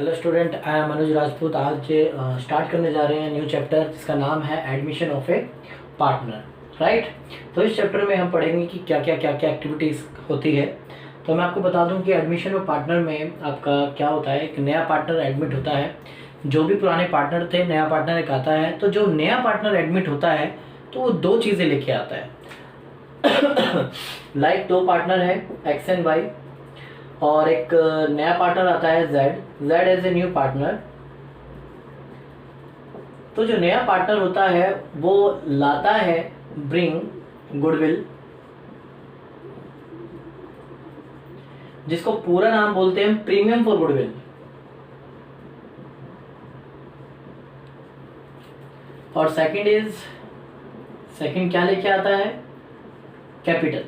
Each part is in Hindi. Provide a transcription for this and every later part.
Hello student, I am Manoj Rajput. आज स्टार्ट करने जा रहे हैं न्यू चैप्टर जिसका नाम है admission of A partner, right. तो इस चैप्टर में हम पढ़ेंगे कि क्या क्या एक्टिविटीज़ होती है। तो मैं आपको बता दूं कि एडमिशन ऑफ पार्टनर में आपका क्या होता है। एक नया पार्टनर एडमिट होता है, जो भी पुराने पार्टनर थे नया पार्टनर एक आता है। तो जो नया पार्टनर एडमिट होता है तो वो दो चीज़ें लेके आता है लाइक दो पार्टनर है एक्स एंड वाई, और एक नया पार्टनर आता है Z as a new partner. तो जो नया पार्टनर होता है वो लाता है ब्रिंग गुडविल, जिसको पूरा नाम बोलते हैं प्रीमियम फॉर गुडविल। और सेकंड क्या लेके आता है? कैपिटल।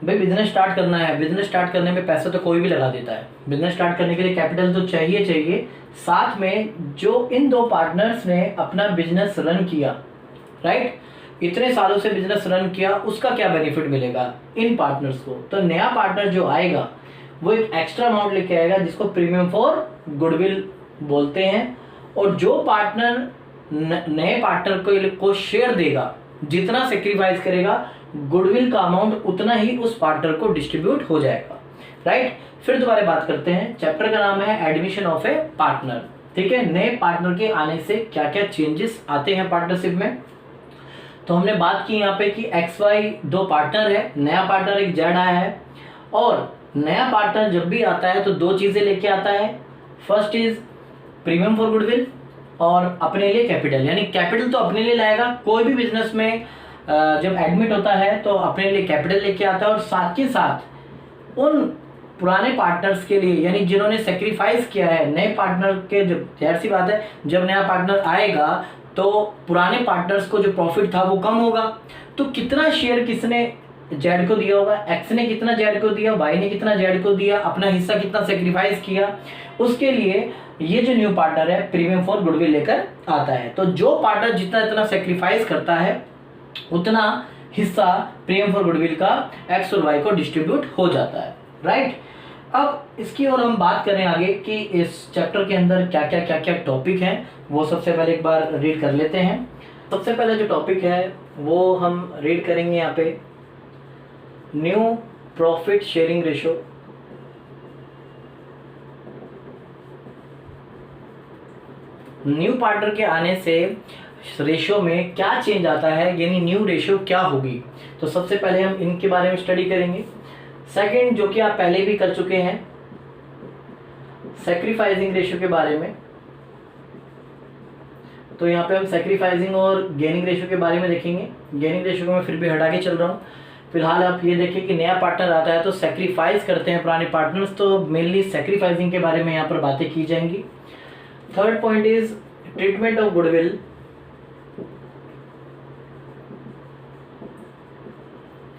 भाई बिजनेस स्टार्ट करना है, बिजनेस स्टार्ट करने में पैसा तो कोई भी लगा देता है। बिजनेस स्टार्ट करने के लिए कैपिटल तो चाहिए। साथ में जो इन दो पार्टनर्स ने अपना बिजनेस रन किया, राइट, इतने सालों से बिजनेस रन किया, उसका क्या बेनिफिट मिलेगा इन पार्टनर्स को। तो नया पार्टनर जो आएगा वो एक एक्स्ट्रा अमाउंट लेके आएगा जिसको प्रीमियम फॉर गुडविल बोलते हैं। और जो पार्टनर नए पार्टनर को शेयर देगा, जितना सेक्रीफाइस करेगा, गुडविल का अमाउंट उतना ही उस पार्टनर को डिस्ट्रीब्यूट हो जाएगा, राइट। फिर दोबारा बात करते हैं। चैप्टर का नाम है एडमिशन ऑफ ए पार्टनर, ठीक है। नए पार्टनर के आने से क्या क्या चेंजेस आते हैं पार्टनरशिप में। तो हमने बात की यहाँ पे कि एक्स वाई दो पार्टनर है, नया पार्टनर एक जेड आया है। और नया पार्टनर जब भी आता है तो दो चीजें लेके आता है। First is premium for goodwill और अपने लिए कैपिटल। यानी कैपिटल तो अपने लिए लाएगा, कोई भी बिजनेस में जब एडमिट होता है तो अपने लिए कैपिटल लेके आता है। और साथ के साथ उन पुराने पार्टनर्स के लिए, यानी जिन्होंने सेक्रीफाइस किया है नए पार्टनर के, जब जाहिर सी बात है जब नया पार्टनर आएगा तो पुराने पार्टनर्स को जो प्रॉफिट था वो कम होगा। तो कितना शेयर किसने जेड को दिया होगा, एक्स ने कितना जेड को दिया, वाई ने कितना जेड को दिया, अपना हिस्सा कितना सेक्रीफाइस किया, उसके लिए ये जो न्यू पार्टनर है प्रीमियम फॉर गुडविल लेकर आता है। तो जो पार्टनर जितना सेक्रीफाइस करता है उतना हिस्सा प्रीमियम फॉर गुडविल का एक्स और वाई को डिस्ट्रीब्यूट हो जाता है, राइट। अब इसकी और हम बात करें आगे कि इस चैप्टर के अंदर क्या क्या टॉपिक हैं, वो सबसे पहले एक बार रीड कर लेते हैं। सबसे पहले जो टॉपिक है वो हम रीड करेंगे यहाँ पे, new profit sharing ratio. New partner के आने से रेशियो में क्या चेंज आता है, यानी न्यू रेशियो क्या होगी। तो सबसे पहले हम इनके बारे में स्टडी करेंगे। सेकंड, जो कि आप पहले भी कर चुके हैं, सैक्रिफाइसिंग रेशियो के बारे में। तो यहाँ पे हम सैक्रिफाइसिंग और गेनिंग रेशियो के बारे में देखेंगे। गेनिंग रेशियो को मैं फिर भी हटा के चल रहा हूँ। फिलहाल आप ये देखिए कि नया पार्टनर आता है तो सैक्रिफाइस करते हैं पुराने पार्टनर्स, तो मेनली सैक्रिफाइसिंग के बारे में यहाँ पर बातें की जाएंगी। Third point is treatment of goodwill.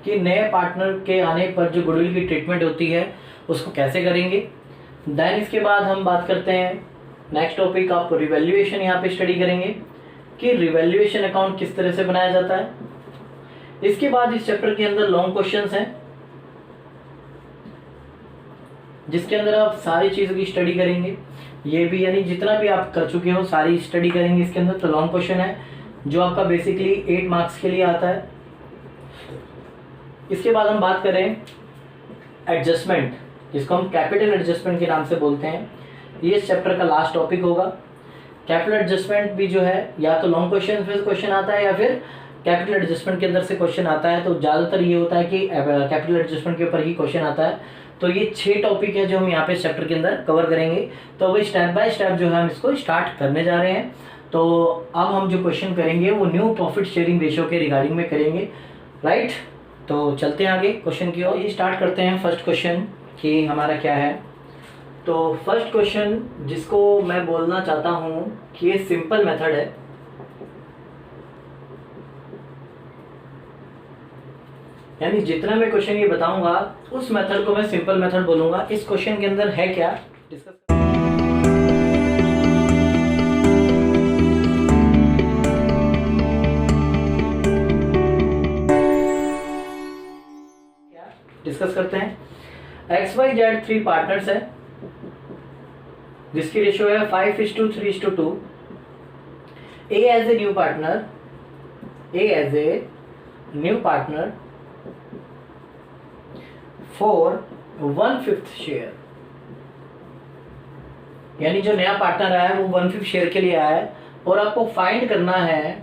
कि नए पार्टनर के आने पर जो गुडविल की ट्रीटमेंट होती है उसको कैसे करेंगे। देन इसके बाद हम बात करते हैं नेक्स्ट टॉपिक, आप रिवैल्यूएशन यहाँ पे स्टडी करेंगे कि रिवैल्यूएशन अकाउंट किस तरह से बनाया जाता है। इसके बाद इस चैप्टर के अंदर लॉन्ग क्वेश्चंस हैं जिसके अंदर आप सारी चीज़ों की स्टडी करेंगे। ये भी यानी जितना भी आप कर चुके हो सारी स्टडी करेंगे इसके अंदर। तो लॉन्ग क्वेश्चन है जो आपका बेसिकली 8 मार्क्स के लिए आता है। इसके बाद हम बात करें एडजस्टमेंट, जिसको हम कैपिटल एडजस्टमेंट के नाम से बोलते हैं। ये इस चैप्टर का लास्ट टॉपिक होगा। कैपिटल एडजस्टमेंट भी जो है या तो लॉन्ग क्वेश्चन से क्वेश्चन आता है या फिर कैपिटल एडजस्टमेंट के अंदर से क्वेश्चन आता है। तो ज़्यादातर ये होता है कि कैपिटल एडजस्टमेंट के ऊपर ही क्वेश्चन आता है। तो ये 6 टॉपिक है जो हम यहाँ पे इस चैप्टर के अंदर कवर करेंगे। तो वही स्टेप बाय स्टेप जो है हम इसको स्टार्ट करने जा रहे हैं। तो अब हम जो क्वेश्चन करेंगे वो न्यू प्रॉफिट शेयरिंग रेशियो के रिगार्डिंग में करेंगे, राइट। तो चलते हैं आगे क्वेश्चन की ओर। ये स्टार्ट करते हैं फर्स्ट क्वेश्चन कि हमारा क्या है। तो फर्स्ट क्वेश्चन जिसको मैं बोलना चाहता हूँ कि ये सिंपल मेथड है। यानी जितना मैं क्वेश्चन ये बताऊंगा उस मेथड को मैं सिंपल मेथड बोलूंगा। इस क्वेश्चन के अंदर है क्या डिस्कस। डिस्कस करते हैं। XYZ 3 पार्टनर्स है जिसकी रेशियो है 5:3:2. A as a new partner for 1/5 share, यानी जो नया पार्टनर आया है वो 1/5 शेयर के लिए आया है और आपको फाइंड करना है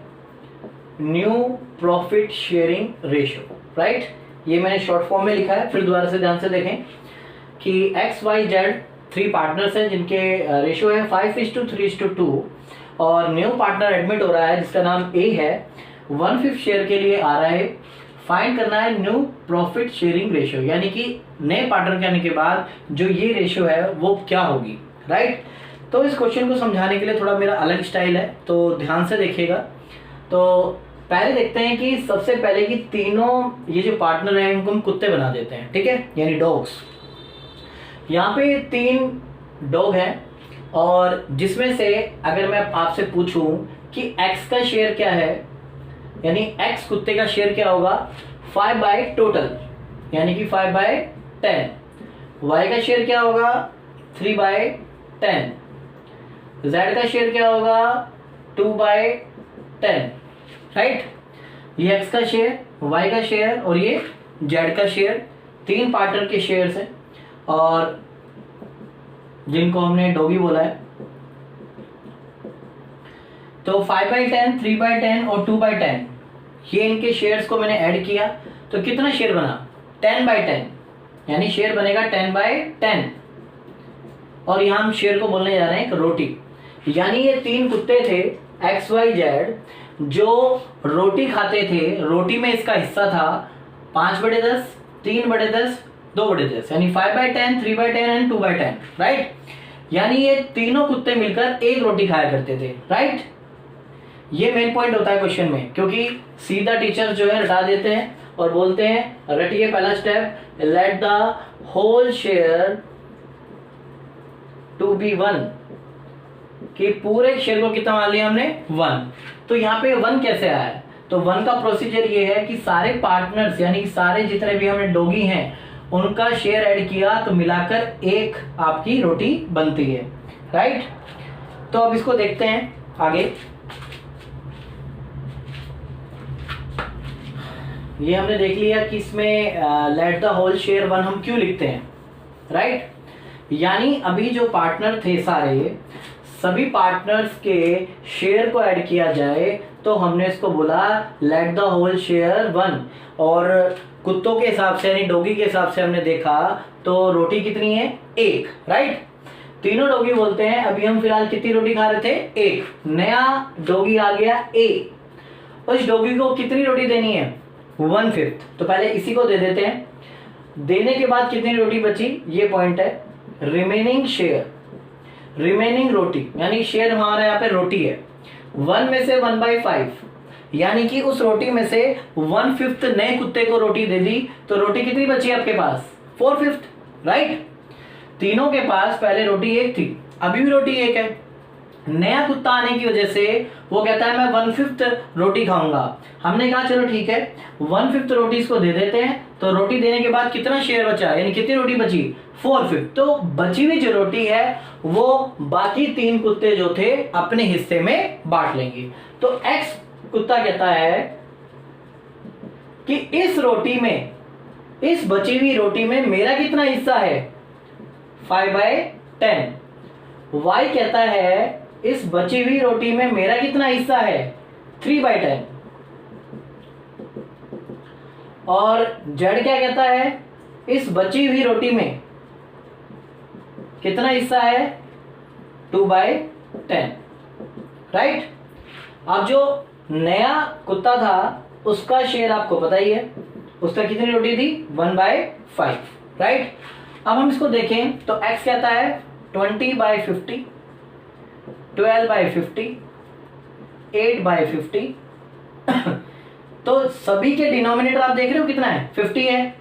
new profit sharing ratio. Right, ये मैंने शॉर्ट फॉर्म में लिखा है. फिर दोबारा से ध्यान से देखें कि XYZ 3 पार्टनर्स हैं जिनके रेशियो है 5:3:2 और न्यू पार्टनर एडमिट हो रहा है जिसका नाम A है, 1/5 शेयर के लिए आ रहा है. फाइंड करना है न्यू प्रॉफिट शेयरिंग रेशियो, यानी कि नए पार्टनर के आने के बाद जो ये रेशियो है वो क्या होगी. राइट, तो इस क्वेश्चन को समझाने के लिए थोड़ा मेरा अलग स्टाइल है, तो ध्यान से देखिएगा. तो पहले देखते हैं कि सबसे पहले कि तीनों ये जो पार्टनर हैं इनको हम कुत्ते बना देते हैं. ठीक है, यानी डॉग्स. यहाँ पे 3 डॉग हैं और जिसमें से अगर मैं आपसे पूछूं कि x का शेयर क्या है, यानी x कुत्ते का शेयर क्या होगा, 5 बाय टोटल यानी कि 5/10. y का शेयर क्या होगा, 3/10. z का शेयर क्या होगा, 2/10. राइट, ये x का शेयर, y का शेयर और ये z का शेयर, 3 पार्टनर के शेयर्स हैं और जिनको हमने डॉगी बोला है. तो 5/10, 3/10 और 2/10 ये इनके शेयर्स को मैंने ऐड किया तो कितना शेयर बना, 10/10, यानी शेयर बनेगा 10/10. और यहां हम शेयर को बोलने जा रहे हैं एक रोटी. यानी ये 3 कुत्ते थे XYZ जो रोटी खाते थे. रोटी में इसका हिस्सा था 5/10, 3/10, 2/10, यानी 5/10, 3/10 एंड 2/10. राइट, यानी ये तीनों कुत्ते मिलकर एक रोटी खाया करते थे. राइट, ये मेन पॉइंट होता है क्वेश्चन में, क्योंकि सीधा टीचर जो है रटा देते हैं और बोलते हैं रटिए पहला step, let the whole share to be 1, कि पूरे शेयर को कितना मान लिया हमने, 1. तो यहाँ पे 1 कैसे आया है, तो 1 का प्रोसीजर ये है कि सारे पार्टनर्स यानी सारे जितने भी हमने डॉगी हैं उनका शेयर ऐड किया तो मिलाकर एक आपकी रोटी बनती है. राइट, तो अब इसको देखते हैं आगे. ये हमने देख लिया कि इसमें लेट द होल शेयर 1 हम क्यों लिखते हैं. राइट, यानी अभी जो पार्टनर थे सारे, सभी पार्टनर्स के शेयर को ऐड किया जाए तो हमने इसको बोला लेट द होल शेयर 1. और कुत्तों के हिसाब से यानी डॉगी के हिसाब से हमने देखा तो रोटी कितनी है, 1. राइट, तीनों डॉगी बोलते हैं. अभी हम फिलहाल कितनी रोटी खा रहे थे, 1. नया डॉगी आ गया A, उस डॉगी को कितनी रोटी देनी है, 1/5. तो पहले इसी को दे देते हैं. देने के बाद कितनी रोटी बची, ये पॉइंट है. रिमेनिंग शेयर, रिमेनिंग रोटी, यानी शेयर हमारा यहाँ पे रोटी है. 1 में से 1/5, यानी कि उस रोटी में से 1/5 नए कुत्ते को रोटी दे दी तो रोटी कितनी बची आपके पास, 4/5. राइट, तीनों के पास पहले रोटी 1 थी, अभी भी रोटी 1 है. नया कुत्ता आने की वजह से वो कहता है मैं 1/5 रोटी खाऊंगा. हमने कहा चलो ठीक है 1/5 रोटी इसको दे देते हैं. तो रोटी देने के बाद कितना शेयर बचा, यानी कितनी रोटी बची, 4/5. तो बची हुई जो रोटी है वो बाकी 3 कुत्ते जो थे अपने हिस्से में बांट लेंगे. तो X कुत्ता कहता है कि इस रोटी में, इस बची हुई रोटी में मेरा कितना हिस्सा है, 5/10. Y कहता है इस बची हुई रोटी में मेरा कितना हिस्सा है, 3/10. और Z क्या कहता है, इस बची हुई रोटी में कितना हिस्सा है, 2/10. राइट, अब जो नया कुत्ता था उसका शेयर आपको पता ही है, उसका कितनी रोटी थी, 1/5. राइट, अब हम इसको देखें तो X कहता है 20/50, 12/50, 8/50. तो सभी के डिनोमिनेटर आप देख रहे हो कितना है, 50 है.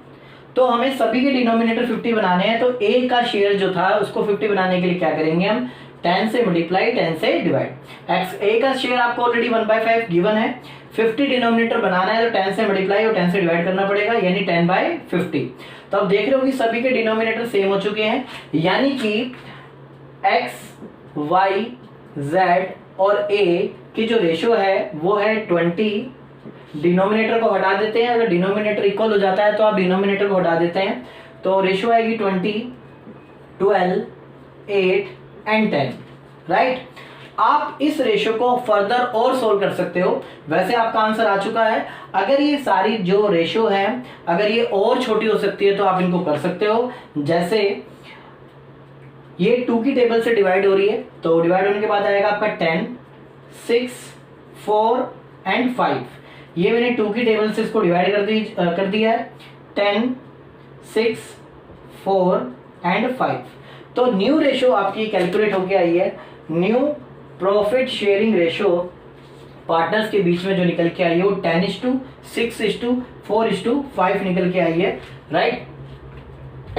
तो हमें सभी के डिनोमिनेटर 50 बनाने हैं. तो A का शेयर जो था उसको 50 बनाने के लिए क्या करेंगे हम, 10 से मल्टीप्लाई, 10 से डिवाइड. A का शेयर आपको ऑलरेडी 1/5 गिवन है. 50 डिनोमिनेटर बनाना है तो 10 से मल्टीप्लाई और 10 से डिवाइड करना पड़ेगा, यानी 10/50। तो अब देख रहे हो कि सभी के डिनोमिनेटर सेम हो चुके हैं, यानी कि x, y, z और a की जो रेशो है वो है 20। डिनोमिनेटर को हटा देते हैं, अगर डिनोमिनेटर इक्वल हो जाता है तो आप डिनोमिनेटर को हटा देते हैं, तो रेशो आएगी 20, 12, 8 एंड 10, राइट। आप इस रेशो को फर्दर और सोल्व कर सकते हो। वैसे आपका आंसर आ चुका है। अगर ये सारी जो रेशो है अगर ये और छोटी हो सकती है तो आप इनको कर सकते हो। जैसे ये 2 की टेबल से डिवाइड हो रही है, तो डिवाइड होने के बाद आएगा आपका 10, 6, 4 एंड 5। ये मैंने 2 की टेबल से इसको डिवाइड कर दिया है, 10, 6, 4 एंड 5। तो न्यू रेशो आपकी कैलकुलेट होके आई है। New profit sharing ratio partners के बीच में जो निकल के आई है वो 10:6:4:5 निकल के आई है, राइट।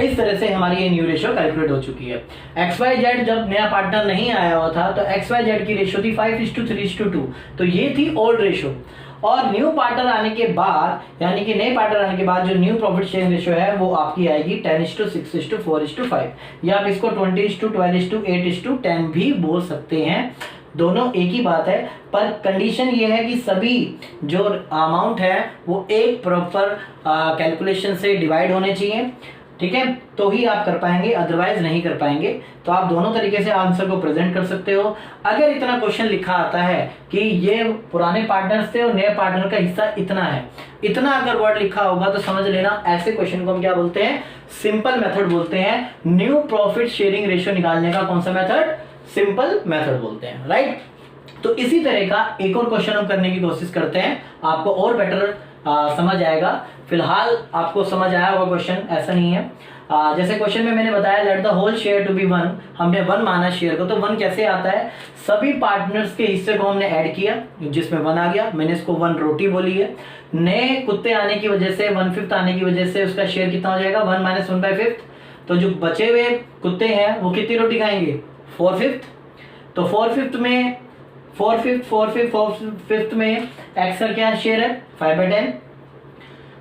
इस तरह से हमारी ये न्यू रेशो कैलकुलेट हो चुकी है। XYZ जब नया पार्टनर नहीं आया हुआ था तो XYZ की रेशो थी 5:3:2, तो ये थी ओल्ड रेशो। और न्यू पार्टनर आने के बाद, यानी कि नए पार्टनर आने के बाद जो न्यू प्रॉफिट शेयरिंग रेशो है वो आपकी आएगी 10:6:4:5, या आप इसको 20:12:8:10 भी बोल सकते हैं। दोनों एक ही बात है, पर कंडीशन ये है कि सभी जो अमाउंट है वो एक प्रॉपर कैलकुलेशन से डिवाइड होने चाहिए, ठीक है, तो ही आप कर पाएंगे, अदरवाइज नहीं कर पाएंगे। तो आप दोनों तरीके से आंसर को प्रेजेंट कर सकते हो। अगर इतना क्वेश्चन लिखा आता है कि ये पुराने पार्टनर्स थे और नए पार्टनर का हिस्सा इतना है, इतना अगर वर्ड लिखा होगा तो समझ लेना ऐसे क्वेश्चन को हम क्या बोलते हैं, सिंपल मेथड बोलते हैं। न्यू प्रॉफिट शेयरिंग रेशियो निकालने का कौन सा मेथड, सिंपल मेथड बोलते हैं, राइट। तो इसी तरह का एक और क्वेश्चन हम करने की कोशिश करते हैं, आपको और बेटर समझ आएगा। फिलहाल आपको समझ आया होगा क्वेश्चन, ऐसा नहीं है। जैसे क्वेश्चन में मैंने बताया let the whole share to be 1, हमने 1 माना शेयर को, तो 1 कैसे आता है, सभी पार्टनर्स के हिस्से को हमने ऐड किया जिसमें 1 आ गया, मैंने इसको 1 रोटी बोली है। नए कुत्ते आने की वजह से 1/5 आने की वजह से उसका शेयर कितना हो जाएगा, 1 - 1/5। तो जो बचे हुए कुत्ते हैं वो कितनी रोटी खाएंगे, 4/5। तो 4/5 में 4/5 में एक्स का क्या शेयर है, 5/10,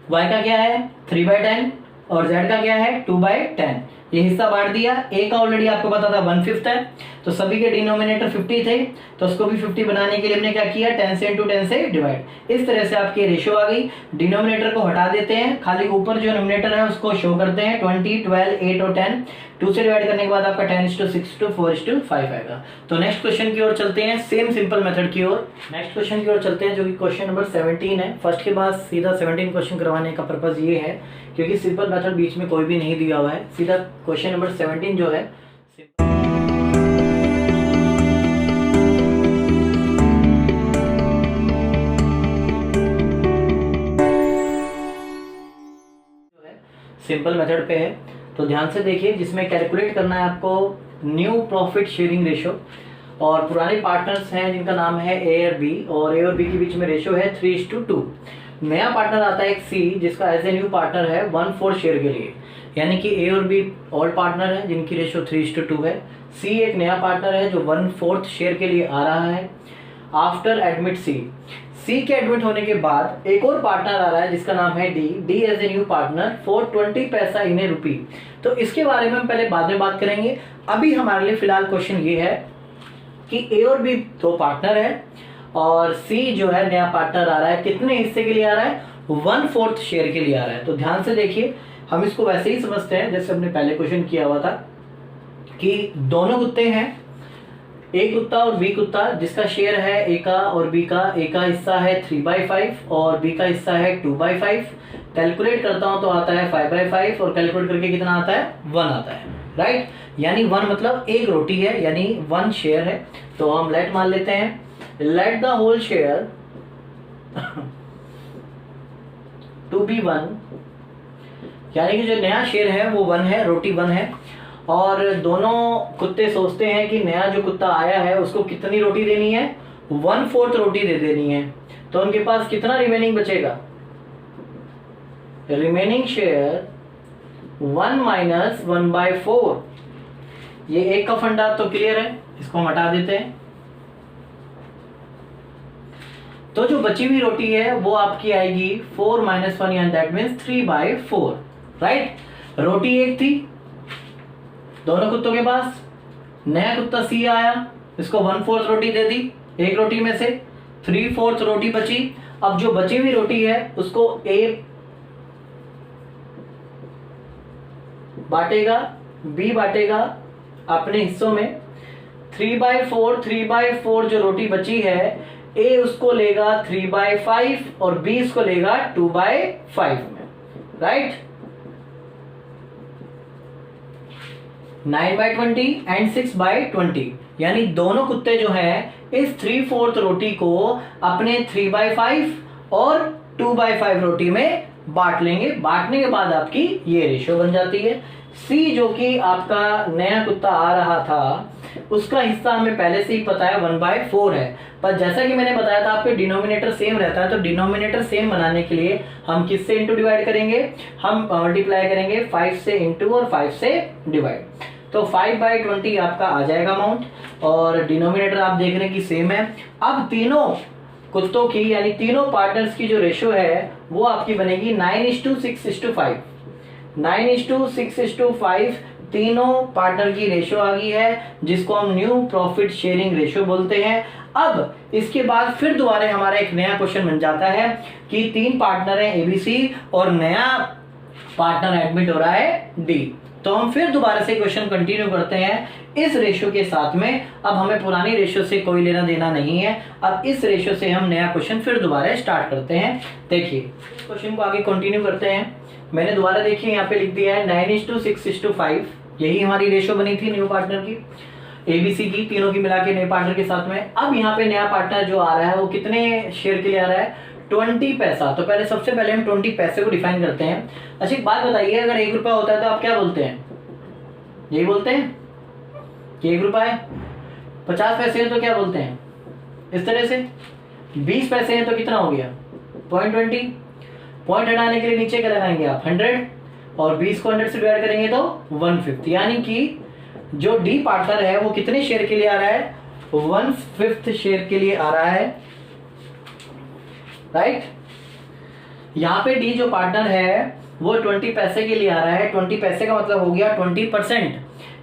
वाई का क्या है 3/10 और जेड का क्या है 2/10। ये हिस्सा बांट दिया। ए का ऑलरेडी आपको पता था 1/5 है, तो सभी के डिनोमिनेटर 50 थे, तो उसको भी 50 बनाने के लिए हमने क्या किया, 10 से इंटू 10 से डिवाइड। इस तरह से आपकी रेशियो आ गई। डिनोमिनेटर को हटा देते हैं, खाली ऊपर जो नोमिनेटर है उसको शो करते हैं, 20, 12, 8 और 10। 2 से डिवाइड करने के बाद आपका 10:6:4:5 आएगा। तो नेक्स्ट क्वेश्चन की ओर चलते हैं, सेम सिंपल मेथड की ओर। नेक्स्ट क्वेश्चन की ओर चलते हैं जो कि क्वेश्चन नंबर 17 है। फर्स्ट के बाद सीधा 17 क्वेश्चन करवाने का पर्पज ये है क्योंकि सिंपल मेथड बीच में कोई भी नहीं दिया हुआ है। सीधा क्वेश्चन नंबर 17 जो है सिंपल मेथड पे है, तो ध्यान से देखिए। जिसमें कैलकुलेट करना है आपको न्यू प्रॉफिट शेयरिंग रेशो, और पुराने पार्टनर्स हैं जिनका नाम है ए और बी, और ए और बी के बीच में रेशो है 3:2। नया पार्टनर आता है एक सी जिसका एज ए न्यू पार्टनर है 1/4 शेयर के लिए, यानी कि ए और बी ओल्ड पार्टनर है जिनकी रेशो 3:2 है। सी एक नया पार्टनर है जो 1/4 शेयर के लिए आ रहा है। आफ्टर एडमिट सी के एडमिट होने के बाद एक और पार्टनर आ रहा है जिसका नाम है D as a new partner for 20 पैसा इन ए रुपी। तो इसके बारे में हम पहले बाद में बात करेंगे। अभी हमारे लिए फिलहाल क्वेश्चन ये है कि ए और बी दो पार्टनर है और सी जो है नया पार्टनर आ रहा है, कितने हिस्से के लिए आ रहा है, 1/4 शेयर के लिए आ रहा है। तो ध्यान से देखिए, हम इसको वैसे ही समझते हैं जैसे हमने पहले क्वेश्चन किया हुआ था कि दोनों कुत्ते हैं, ए कुत्ता और बी कुत्ता, जिसका शेयर है ए का और बी का। ए का हिस्सा है 3/5 और बी का हिस्सा है 2/5। कैलकुलेट करता हूं तो आता है 5/5 और कैलकुलेट करके कितना आता है, 1 आता है, राइट। यानी 1 मतलब एक रोटी है, यानी 1 शेयर है। तो हम लेट मान लेते हैं, let the whole share to be 1, यानी कि जो नया शेयर है वो 1 है, रोटी 1 है। और दोनों कुत्ते सोचते हैं कि नया जो कुत्ता आया है उसको कितनी रोटी देनी है, 1/4 रोटी दे देनी है। तो उनके पास कितना रिमेनिंग बचेगा, रिमेनिंग शेयर 1 - 1/4। ये एक का फंडा तो क्लियर है, इसको हम हटा देते हैं। तो जो बची हुई रोटी है वो आपकी आएगी 4 - 1 यानी दैट मीन्स 3/4, राइट। रोटी एक थी दोनों कुत्तों के पास, नया कुत्ता सी आया, इसको 1/4 रोटी दे दी, एक रोटी में से 3/4 रोटी बची। अब जो बची हुई रोटी है उसको ए बांटेगा, बी बांटेगा अपने हिस्सों में। 3/4 जो रोटी बची है, ए उसको लेगा 3/5 और बी इसको लेगा 2/5 में, राइट। 9/20 एंड 6/20 यानी दोनों कुत्ते जो हैं इस 3/4 रोटी को अपने 3/5 और 2/5 रोटी में बांट लेंगे। बांटने के बाद आपकी ये रेशियो बन जाती है। सी जो कि आपका नया कुत्ता आ रहा था उसका हिस्सा हमें पहले से ही पता है 1/4 है, पर जैसा कि मैंने बताया था आपके डिनोमिनेटर सेम रहता है, तो डिनोमिनेटर सेम बनाने के लिए हम किससे इंटू डिवाइड करेंगे, हम मल्टीप्लाई करेंगे 5 से इंटू और 5 से डिवाइड। तो 5/20 आपका आ जाएगा अमाउंट, और डिनोमिनेटर आप देख रहे हैं कि सेम है। अब तीनों कुत्तों की यानी तीनों पार्टनर्स की जो रेशियो है वो आपकी बनेगी 9:6:5। 9:6:5 तीनों पार्टनर की रेशियो आ गई है, जिसको हम न्यू प्रॉफिट शेयरिंग रेशियो बोलते हैं। अब इसके बाद फिर दोबारा हमारा एक नया क्वेश्चन बन जाता है कि 3 पार्टनर हैं एबीसी और नया पार्टनर एडमिट हो रहा है डी। तो हम फिर दोबारा से क्वेश्चन कंटिन्यू करते हैं इस रेशियो के साथ में। अब हमें पुरानी रेशियो से कोई लेना देना नहीं है, अब इस रेशियो से हम नया क्वेश्चन फिर दोबारा स्टार्ट करते हैं। देखिए क्वेश्चन को आगे कंटिन्यू करते हैं। मैंने दोबारा देखिए यहाँ पे लिख दिया है 9:6:5, यही हमारी रेशियो बनी थी न्यू पार्टनर की, एबीसी की, तीनों की मिला के नए पार्टनर के साथ में। अब यहाँ पे नया पार्टनर जो आ रहा है वो कितने शेयर के लिए आ रहा है, 20 पैसा। तो पहले सबसे पहले हम 20 पैसे को डिफाइन करते हैं। अच्छा एक बात बताइए, अगर 1 रुपया होता है तो आप क्या बोलते हैं, यही बोलते हैं कि 1 रुपया है। 50 पैसे हैं तो क्या बोलते हैं, इस तरह से। 20 पैसे हैं तो कितना हो गया 0.20, पॉइंट हटाने के लिए नीचे क्या लगाएंगे आप 100, और 20 को 100 से डिवाइड करेंगे तो 1/5, यानी कि जो डी पार्टनर है वो कितने शेयर के लिए आ रहा है, 1/5 शेयर के लिए आ रहा है, राइट। यहाँ पे डी जो पार्टनर है वो 20 पैसे के लिए आ रहा है। 20 पैसे का मतलब हो गया 20%,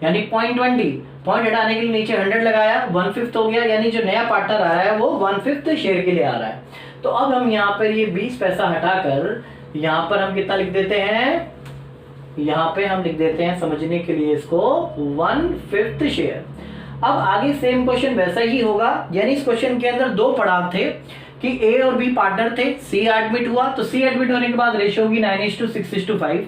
यानी 0.20, पॉइंट हटाने के लिए नीचे 100 लगाया, 1/5 हो गया, यानी जो नया पार्टनर आ रहा है वो 1/5 शेयर के लिए आ रहा है। तो अब हम यहाँ पर ये 20 पैसा हटाकर यहाँ पर हम कितना लिख देते हैं, यहाँ पे हम लिख देते हैं समझने के लिए इसको 1/5 शेयर। अब आगे सेम क्वेश्चन वैसा ही होगा, यानी इस क्वेश्चन के अंदर 2 पड़ाव थे कि ए और बी पार्टनर थे, सी एडमिट हुआ, तो सी एडमिट होने के बाद रेशियो होगी 9:6:5।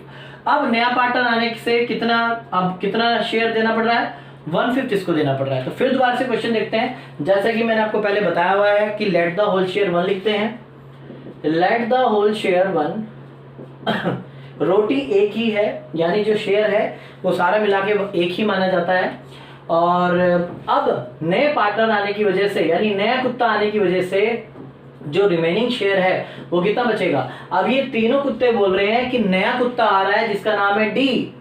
अब नया पार्टनर आने से कितना शेयर देना पड़ रहा है, 1/5 इसको देना पड़ रहा है। तो फिर दोबारा से क्वेश्चन देखते हैं। जैसा कि मैंने आपको पहले बताया हुआ है कि लेट द होल शेयर 1 लिखते हैं। लेट द होल शेयर 1 रोटी एक ही है, यानी जो शेयर है वो सारा मिला के एक ही माना जाता है। और अब नए पार्टनर आने की वजह से, यानी नया कुत्ता आने की वजह से जो रिमेनिंग शेयर है वो कितना बचेगा। अब ये तीनों कुत्ते बोल रहे हैं कि नया कुत्ता आ रहा है जिसका नाम है डी,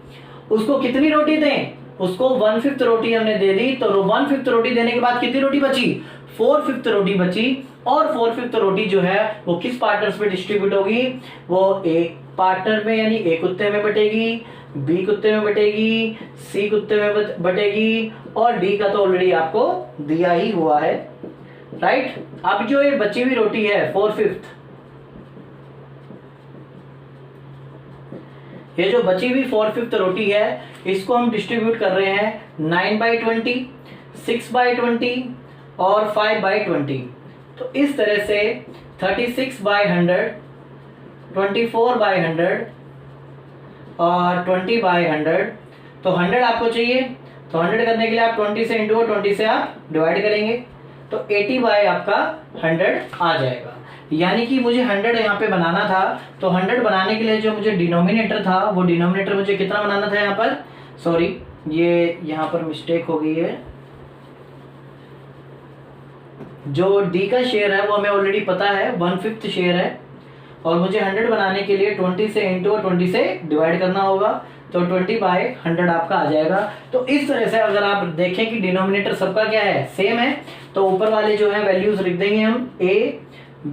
उसको कितनी रोटी दें, उसको 1/5 रोटी हमने दे दी। तो 1/5 रोटी देने के बाद कितनी रोटी बची, 4/5 रोटी बची। और 4/5 रोटी जो है वो किस पार्टनर्स में डिस्ट्रीब्यूट होगी, वो एक पार्टनर में यानी ए कुत्ते में बटेगी, बी कुत्ते में बटेगी, सी कुत्ते में बटेगी, और डी का तो ऑलरेडी आपको दिया ही हुआ है, राइट। अब जो ये बची हुई रोटी है 4/5, ये जो बची हुई 4/5 रोटी है इसको हम डिस्ट्रीब्यूट कर रहे हैं 9/20, 6/20 और 5/20। तो इस तरह से 36/100, 24/100 और 20/100। तो 100 आपको चाहिए, तो 100 करने के लिए आप 20 से इंटू 20 से आप डिवाइड करेंगे, तो 80 आपका 100 आ जाएगा। यानी कि मुझे 100 यहाँ पे बनाना था, तो 100 बनाने के लिए जो मुझे डिनोमिनेटर था वो डिनोमिनेटर मुझे कितना बनाना था यहाँ पर, सॉरी ये यहाँ पर मिस्टेक हो गई है। जो डी का शेयर है वो हमें ऑलरेडी पता है 1/5 शेयर है, और मुझे 100 बनाने के लिए 20 से इंटू 20 से डिवाइड करना होगा, तो 20/100 आपका आ जाएगा। तो इस तरह से अगर आप देखें कि डिनोमिनेटर सबका क्या है, सेम है, तो ऊपर वाले जो है वैल्यूज लिख देंगे हम, ए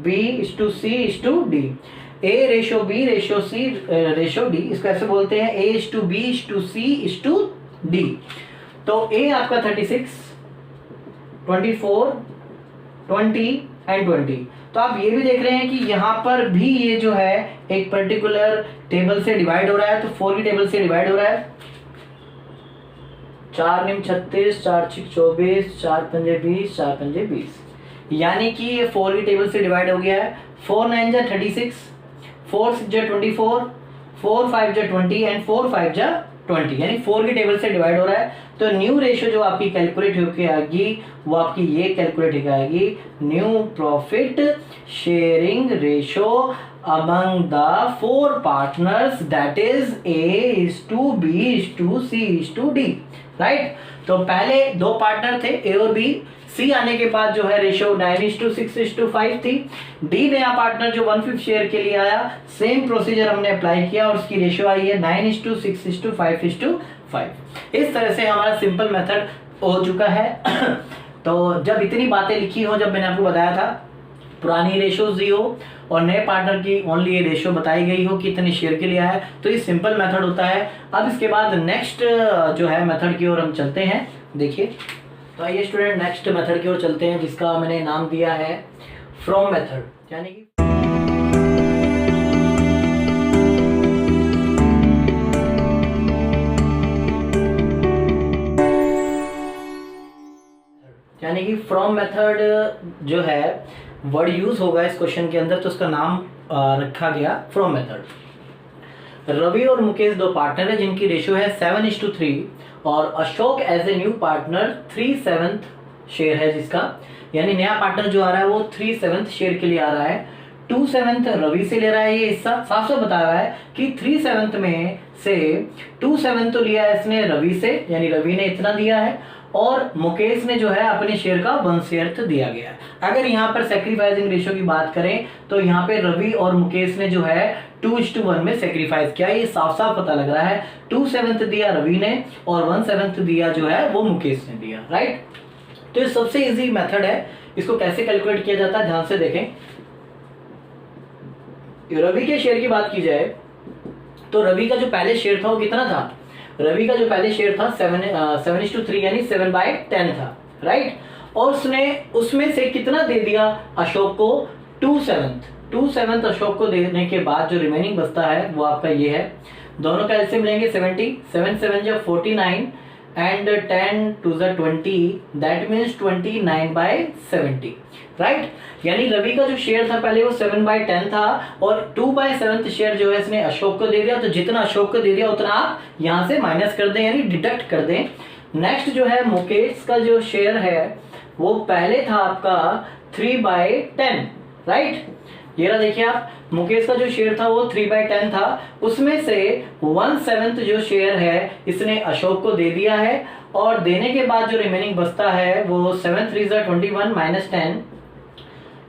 B/C/D, A/B/C/D, इसको ऐसे बोलते हैं A/B/C/D। तो A आपका 36, 24, 20 एंड 20। तो आप ये भी देख रहे हैं कि यहाँ पर भी ये जो है एक पर्टिकुलर टेबल से डिवाइड हो रहा है, तो 4 की टेबल से डिवाइड हो रहा है। 4 निम 36, 4 6 24, 4 पंजे 20, 4 पंजे 20, यानी कि ये 4 की टेबल से डिवाइड हो गया है। 4 9 जा 36, 4 6 जा 24, 4 5 जा 20 एंड 4 5 जा 20, यानी 4 की टेबल से डिवाइड हो रहा है। तो न्यू रेशियो जो आपकी कैलकुलेट होकर आएगी वो आपकी ये कैलकुलेट होकर आएगी, new profit sharing ratio among the 4 partners, that is A/B/C/D, right. तो पहले 2 पार्टनर थे A और B, C आने के बाद जो है रेशियो 9:6:5 थी। D नया पार्टनर जो 1/5 शेयर के लिए आया, सेम प्रोसीजर हमने अप्लाई किया और उसकी रेशियो आई है 9:6:5:5। इस तरह से हमारा सिंपल मेथड हो चुका है। तो जब इतनी बातें लिखी हो, जब मैंने आपको बताया था पुरानी रेशियोज दी हो और नए पार्टनर की ओनली ये रेशियो बताई गई हो कि इतने शेयर के लिए आया है, तो ये सिंपल मेथड होता है। अब इसके बाद नेक्स्ट जो है मेथड की ओर हम चलते हैं। देखिए, तो आइए स्टूडेंट नेक्स्ट मेथड की ओर चलते हैं, जिसका मैंने नाम दिया है फ्रॉम मेथड, यानी कि फ्रॉम मेथड जो है वर्ड यूज होगा इस क्वेश्चन के अंदर, तो उसका नाम रखा गया फ्रॉम मेथड। रवि और मुकेश 2 पार्टनर है जिनकी रेशियो है 7:3 और Ashok as a new partner 3/7 share है जिसका, यानी नया पार्टनर जो आ रहा है वो 3/7 शेयर के लिए आ रहा है। 2/7 रवि से ले रहा है, ये हिस्सा साफ साफ बताया हुआ है कि 3/7 में से 2/7 तो लिया है इसने रवि से, यानी रवि ने इतना दिया है, और मुकेश ने जो है अपने शेयर का 1/3 दिया गया है। अगर यहाँ पर सेक्रीफाइसिंग रेशियो की बात करें तो यहाँ पे रवि और मुकेश ने जो है 2:1 में सेक्रीफाइस किया, ये साफ साफ पता लग रहा है। 2/7 दिया रवि ने और 1/7 दिया जो है वो मुकेश ने दिया, राइट। तो ये सबसे इजी मेथड है। इसको कैसे कैलकुलेट किया जाता है ध्यान से देखें। रवि के शेयर की बात की जाए तो रवि का जो पहले शेयर था वो कितना था? रवि का जो पहले शेयर था 7:3 यानी 7/10 था, राइट। और उसमें से कितना दे दिया अशोक को? 2/7 अशोक को देने के बाद जो रिमेनिंग बचता है वो आपका ये है। दोनों का एलसीएम लेंगे 70, 7 7 जा 49 एंड 10 2 जा 20, दैट मीन्स 29/70, राइट। यानी रवि का जो शेयर था पहले वो 7/10 था और 2/7 शेयर जो है इसने अशोक को दे दिया। तो जितना अशोक को दे दिया उतना आप यहाँ से माइनस कर दें, यानी डिडक्ट कर दें। नेक्स्ट जो है मुकेश का जो शेयर है वो पहले था आपका 3/10, राइट। ये रहा, देखिए आप, मुकेश का जो शेयर था वो 3/10 था, उसमें से 1/7 जो शेयर है इसने अशोक को दे दिया है और देने के बाद जो रिमेनिंग बचता है वो 7 3 जा 21 माइनस 10,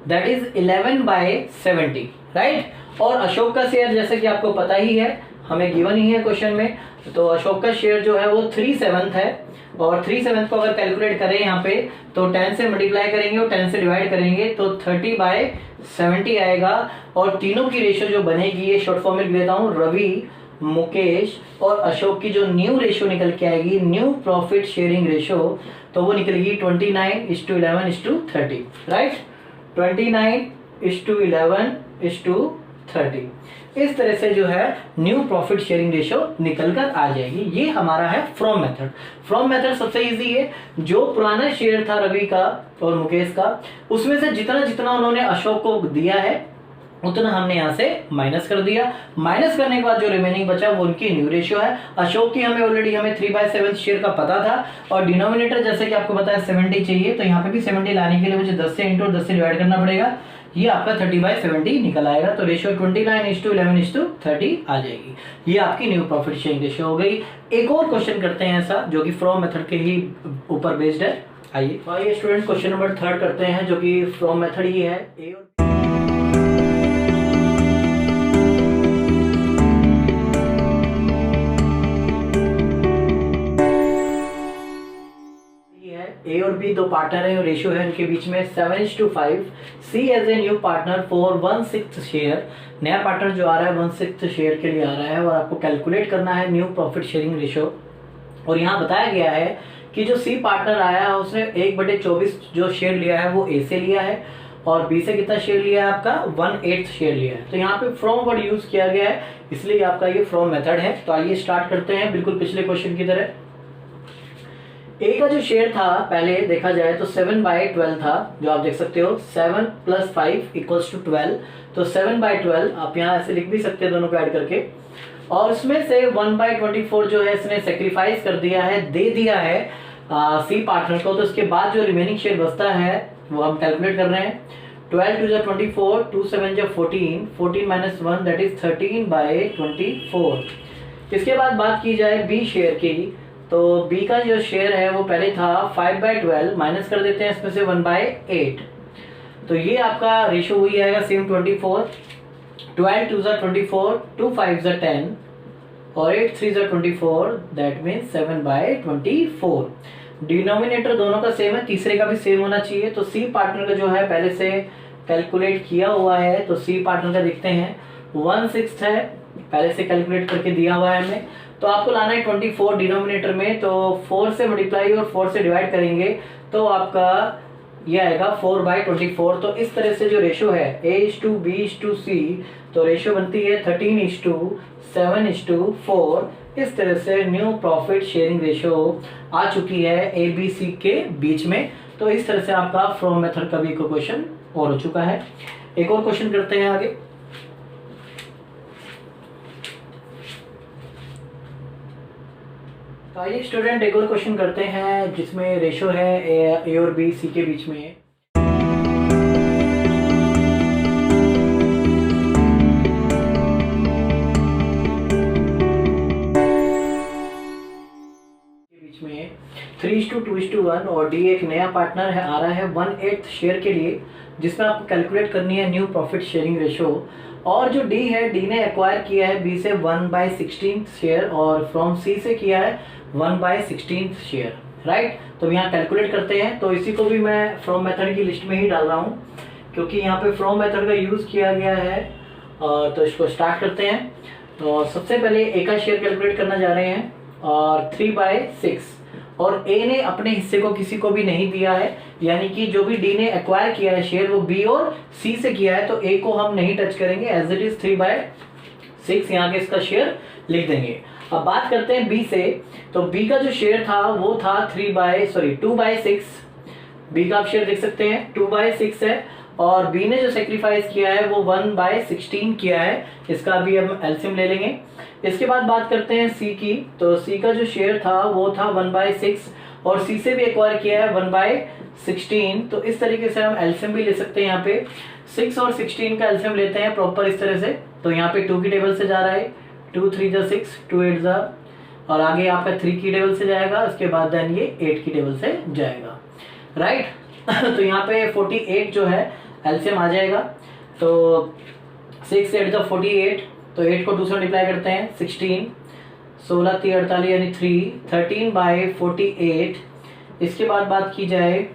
दैट इज 11/70, राइट। और अशोक का शेयर जैसे कि आपको पता ही है, हमें गिवन ही है क्वेश्चन में, तो अशोक का शेयर जो है वो 3/7 है और 3/7 को अगर कैलकुलेट करें यहाँ पे तो 10 से मल्टीप्लाई करेंगे और 10 से डिवाइड करेंगे तो 30/70 आएगा। और तीनों की रेशियो जो बनेगी, ये शॉर्ट फॉर्म में लेता हूँ, रवि, मुकेश और अशोक की जो न्यू रेशियो निकल के आएगी, न्यू प्रॉफिट शेयरिंग रेशियो, तो वो निकलेगी 29:11:30, राइट। 29:11:30। इस तरह से जो है न्यू प्रॉफिट शेयरिंग रेशियो निकल कर आ जाएगी। ये हमारा है फ्रॉम मेथड। फ्रॉम मेथड सबसे इजी है। जो पुराना शेयर था रवि का और मुकेश का, उसमें से जितना जितना उन्होंने अशोक को दिया है उतना हमने यहाँ से माइनस कर दिया। माइनस करने के बाद जो रिमेनिंग बचा वो उनकी न्यू रेशियो है। अशोक की हमें 3/7 शेयर का पता था और डिनोमिनेटर जैसे कि आपको पता है 70 चाहिए, तो यहाँ पे भी 70 लाने के लिए मुझे 10 से इंटू 10 से डिवाइड करना पड़ेगा। ये आपका 30/70 निकल आएगा, तो रेशियो 29:11:30 आ जाएगी। ये आपकी न्यू प्रॉफिट शेयरिंग रेशियो हो गई। एक और क्वेश्चन करते हैं ऐसा जो कि फ्रॉम मेथड के ही ऊपर बेस्ड है। आइए स्टूडेंट क्वेश्चन नंबर 3 करते हैं जो कि फ्रॉम मेथड ही है। ए और बी दो पार्टनर है और रेशियो है उनके बीच में 7:5। C as a new partner for 1/6 share, नया पार्टनर जो आ रहा है 1/6 शेयर के लिए आ रहा है और आपको कैलकुलेट करना है न्यू प्रॉफिट शेयरिंग रेशियो। और यहाँ बताया गया है कि जो सी पार्टनर आया है उसने 1/24 जो शेयर लिया है वो ए से लिया है और बी से कितना शेयर लिया है आपका 1/8 शेयर लिया है। तो यहाँ पे फ्रॉम वर्ड यूज किया गया है इसलिए आपका ये फ्रॉम मेथड है। तो आइए स्टार्ट करते हैं बिल्कुल पिछले क्वेश्चन की तरह। ए का जो शेयर था पहले देखा जाए तो 7/12 था, जो आप देख सकते हो 7 + 5 = 12। तो 7/12 आप यहाँ ऐसे लिख भी सकते हैं दोनों को ऐड करके। और उसमें से 1/24 जो है इसने सेक्रीफाइस कर दिया है, दे दिया है सी पार्टनर को। तो उसके बाद जो रिमेनिंग शेयर बचता है वो हम कैलकुलेट कर रहे हैं। 12 × 2 = 24, 2 7 = 14, 14 - 1 दैट इज 13/24। इसके बाद बात की जाए बी शेयर की, तो बी का जो शेयर है वो पहले था 5/12, माइनस कर देते हैं इसमें से 1/8। तो ये आपका रेशियो हुई आएगा सेम 24। 12 × 2 = 24, 2 5 = 10 और 8 3 = 24 दैट मीन्स 7/24। डिनोमिनेटर दोनों का सेम है, तीसरे का भी सेम होना चाहिए। तो सी पार्टनर का जो है पहले से कैलकुलेट किया हुआ है, तो सी पार्टनर का देखते हैं 1/6 है, पहले से कैलकुलेट करके दिया हुआ है हमें। तो आपको लाना है 24 डिनोमिनेटर में, तो 4 से मल्टीप्लाई और 4 से डिवाइड करेंगे तो आपका ये आएगा 4/24। तो इस तरह से जो रेशियो है A:B:C, तो रेशियो बनती है 13:7:4। इस तरह से न्यू प्रॉफिट शेयरिंग रेशियो आ चुकी है ABC के बीच में। तो इस तरह से आपका फ्रॉम मेथड का भी एक क्वेश्चन और हो चुका है। एक और क्वेश्चन करते हैं आगे। तो आइए स्टूडेंट एक और क्वेश्चन करते हैं जिसमें रेशियो है ए और बी सी के बीच में। बीच में 3:2:1 और डी एक नया पार्टनर है आ रहा है 1/8 शेयर के लिए, जिसमें आपको कैलकुलेट करनी है न्यू प्रॉफिट शेयरिंग रेशियो। और जो डी है, डी ने एक्वायर किया है बी से 1/16 शेयर और फ्रॉम सी से किया है 1/16 शेयर, राइट। तो यहाँ कैलकुलेट करते हैं, तो इसी को भी मैं फ्रॉम मेथड की लिस्ट में ही डाल रहा हूँ क्योंकि यहाँ पे फ्रॉम मेथड का यूज किया गया है। तो इसको स्टार्ट करते हैं। तो सबसे पहले ए का शेयर कैलकुलेट करना जा रहे हैं और 3/6 और ए ने अपने हिस्से को किसी को भी नहीं दिया है, यानी कि जो भी डी ने एक्वायर किया है शेयर वो बी और सी से किया है, तो ए को हम नहीं टच करेंगे, एज इट इज 3/6 यहाँ के इसका शेयर लिख देंगे। अब बात करते हैं बी से, तो बी का जो शेयर था वो था 2/6। बी का आप शेयर देख सकते हैं 2/6 है और बी ने जो सेक्रीफाइस किया है वो 1/16 किया है। इसका अभी हम एलसीएम ले लेंगे। इसके बाद बात करते हैं सी की, तो सी का जो शेयर था वो था 1/6 और सी से भी एक्वायर किया है 1/16। तो इस तरीके से हम एलसीएम भी ले सकते हैं। यहाँ पे 6 और 16 का एलसीएम लेते हैं प्रॉपर इस तरह से। तो यहाँ पे 2 की टेबल से जा रहा है, 2 3 = 6, 2 8 = और आगे आपका 3 की टेबल से जाएगा, उसके बाद देन ये 8 की टेबल से जाएगा, राइट। तो यहाँ पे 48 जो है एलसीएम आ जाएगा। तो 6 8 = 48, तो 8 को 2 से मल्टीप्लाई करते हैं 16, 16 3 48 यानी 13/48। इसके बाद बात की जाए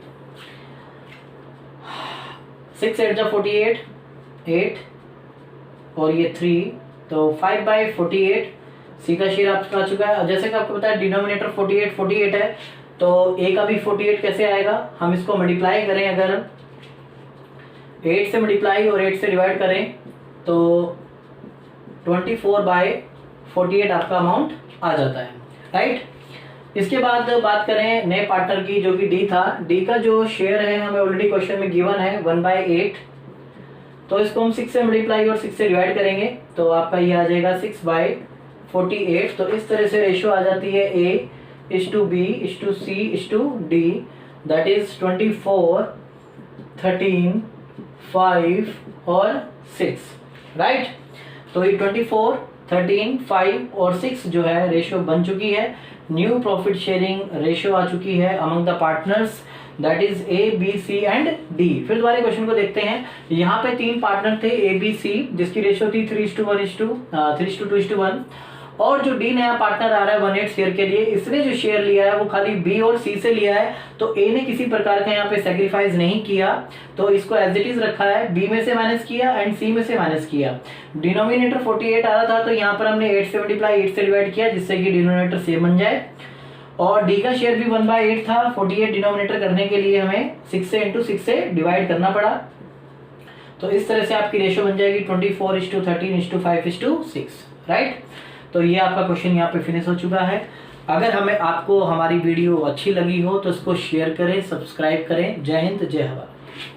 6 8 = 48, 8 और ये 3, तो 5/48 सी का शेयर आपका आ चुका है। जैसे कि आपको पता है डिनोमिनेटर 48 है, तो ए का भी 48 कैसे आएगा, हम इसको मल्टीप्लाई करें, अगर 8 से मल्टीप्लाई और 8 से डिवाइड करें तो 24/48 आपका अमाउंट आ जाता है, राइट। इसके बाद बात करें नए पार्टनर की, जो कि डी था। डी का जो शेयर है हमें ऑलरेडी क्वेश्चन में गिवन है 1/8, तो इसको हम 6 से मल्टीप्लाई और 6 से डिवाइड करेंगे तो आपका ये आ जाएगा 6/48। तो इस तरह से रेशियो आ जाती है A:B:C:D, दैट इज 24 13 5 और 6, राइट। तो ये 24 13 5 और 6 जो है रेशियो बन चुकी है, न्यू प्रॉफिट शेयरिंग रेशियो आ चुकी है among the partners, that is A, B, C and D। फिर दोबारा क्वेश्चन को देखते हैं। यहाँ पे 3 पार्टनर थे A, B, C, जिसकी रेशियो थी 3:1, 3:2:1 और जो डी नया पार्टनर आ रहा है 1/8 शेयर के लिए, इसने जो शेयर लिया है वो खाली बी और सी से लिया है, तो ए ने किसी प्रकार का यहाँ पे सेक्रीफाइस नहीं किया, तो इसको एज इट इज रखा है, बी में से माइनस किया एंड सी में से माइनस किया। डिनोमिनेटर 48 आ रहा था, तो यहाँ पर हमने 8 से मल्टीप्लाई 8 से डिवाइड किया, जिससे कि डिनोमिनेटर सेम बन जाए। और डी का शेयर भी 1/8 था, 48 डिनोमिनेटर करने के लिए हमें 6 से इंटू 6 से डिवाइड करना पड़ा। तो इस तरह से आपकी रेशो बन जाएगी 24:13:5:6, राइट। तो ये आपका क्वेश्चन यहाँ पे फिनिश हो चुका है। अगर आपको हमारी वीडियो अच्छी लगी हो तो इसको शेयर करें, सब्सक्राइब करें। जय हिंद, जय भारत।